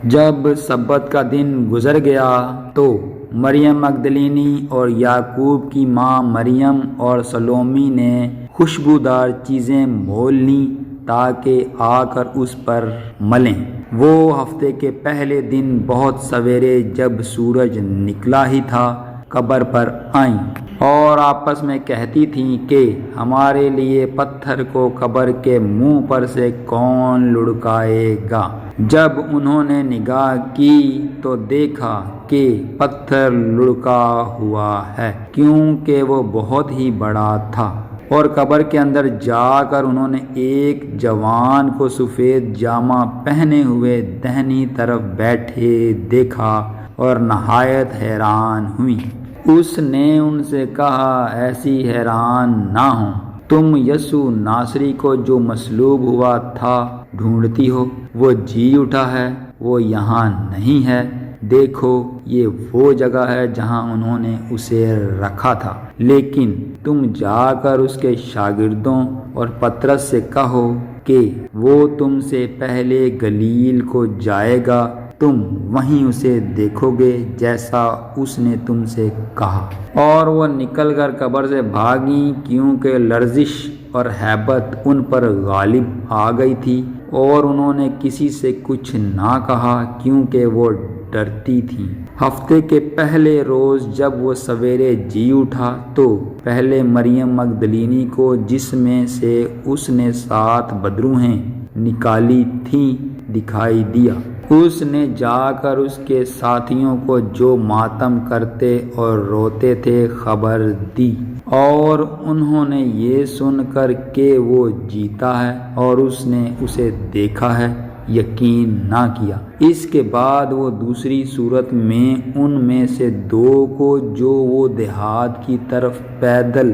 جب سبت کا دن گزر گیا تو مریم مگدلینی اور یعقوب کی ماں مریم اور سلومی نے خوشبودار چیزیں مول لیں تاکہ آ کر اس پر ملیں۔ وہ ہفتے کے پہلے دن بہت سویرے جب سورج نکلا ہی تھا قبر پر آئیں اور آپس میں کہتی تھیں کہ ہمارے لیے پتھر کو قبر کے منہ پر سے کون لڑکائے گا۔ جب انہوں نے نگاہ کی تو دیکھا کہ پتھر لڑکا ہوا ہے کیونکہ وہ بہت ہی بڑا تھا، اور قبر کے اندر جا کر انہوں نے ایک جوان کو سفید جامہ پہنے ہوئے دہنی طرف بیٹھے دیکھا اور نہایت حیران ہوئی۔ اس نے ان سے کہا، ایسی حیران نہ ہو، تم یسوع ناصری کو جو مصلوب ہوا تھا ڈھونڈتی ہو، وہ جی اٹھا ہے، وہ یہاں نہیں ہے، دیکھو یہ وہ جگہ ہے جہاں انہوں نے اسے رکھا تھا۔ لیکن تم جا کر اس کے شاگردوں اور پترس سے کہو کہ وہ تم سے پہلے گلیل کو جائے گا، تم وہیں اسے دیکھو گے جیسا اس نے تم سے کہا۔ اور وہ نکل کر قبر سے بھاگیں کیونکہ لرزش اور ہیبت ان پر غالب آ گئی تھی، اور انہوں نے کسی سے کچھ نہ کہا کیونکہ وہ ڈرتی تھیں۔ ہفتے کے پہلے روز جب وہ سویرے جی اٹھا تو پہلے مریم مگدلینی کو، جس میں سے اس نے 7 بدروہیں نکالی تھیں، دکھائی دیا۔ اس نے جا کر اس کے ساتھیوں کو جو ماتم کرتے اور روتے تھے خبر دی، اور انہوں نے یہ سن کر کہ وہ جیتا ہے اور اس نے اسے دیکھا ہے یقین نہ کیا۔ اس کے بعد وہ دوسری صورت میں ان میں سے 2 کو جو وہ دیہات کی طرف پیدل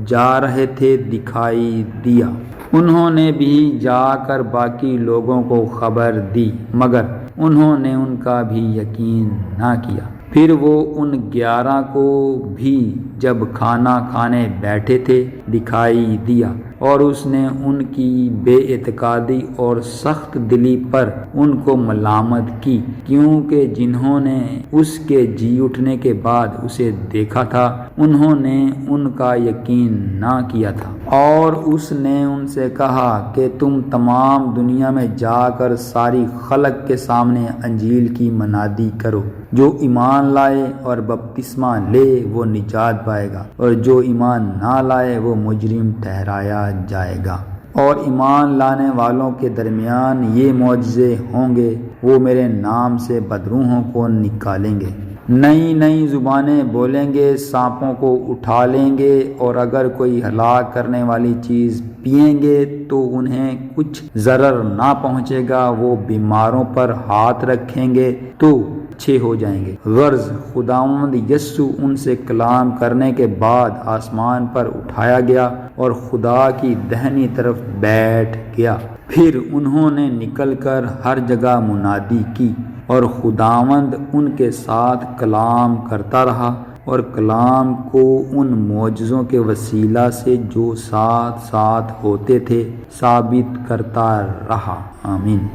جا رہے تھے دکھائی دیا۔ انہوں نے بھی جا کر باقی لوگوں کو خبر دی، مگر انہوں نے ان کا بھی یقین نہ کیا۔ پھر وہ ان 11 کو بھی جب کھانا کھانے بیٹھے تھے دکھائی دیا، اور اس نے ان کی بے اعتقادی اور سخت دلی پر ان کو ملامت کی، کیونکہ جنہوں نے اس کے جی اٹھنے کے بعد اسے دیکھا تھا انہوں نے ان کا یقین نہ کیا تھا۔ اور اس نے ان سے کہا کہ تم تمام دنیا میں جا کر ساری خلق کے سامنے انجیل کی منادی کرو۔ جو ایمان لائے اور بپتسمہ لے وہ نجات پائے گا، اور جو ایمان نہ لائے وہ مجرم ٹھہرایا جائے گا۔ اور ایمان لانے والوں کے درمیان یہ معجزے ہوں گے، وہ میرے نام سے بدروحوں کو نکالیں گے، نئی نئی زبانیں بولیں گے، سانپوں کو اٹھا لیں گے، اور اگر کوئی ہلاک کرنے والی چیز پئیں گے تو انہیں کچھ ضرر نہ پہنچے گا، وہ بیماروں پر ہاتھ رکھیں گے تو اچھے ہو جائیں گے۔ غرض خداوند یسوع ان سے کلام کرنے کے بعد آسمان پر اٹھایا گیا اور خدا کی دہنی طرف بیٹھ گیا۔ پھر انہوں نے نکل کر ہر جگہ منادی کی، اور خداوند ان کے ساتھ کلام کرتا رہا اور کلام کو ان معجزوں کے وسیلہ سے جو ساتھ ساتھ ہوتے تھے ثابت کرتا رہا۔ آمین۔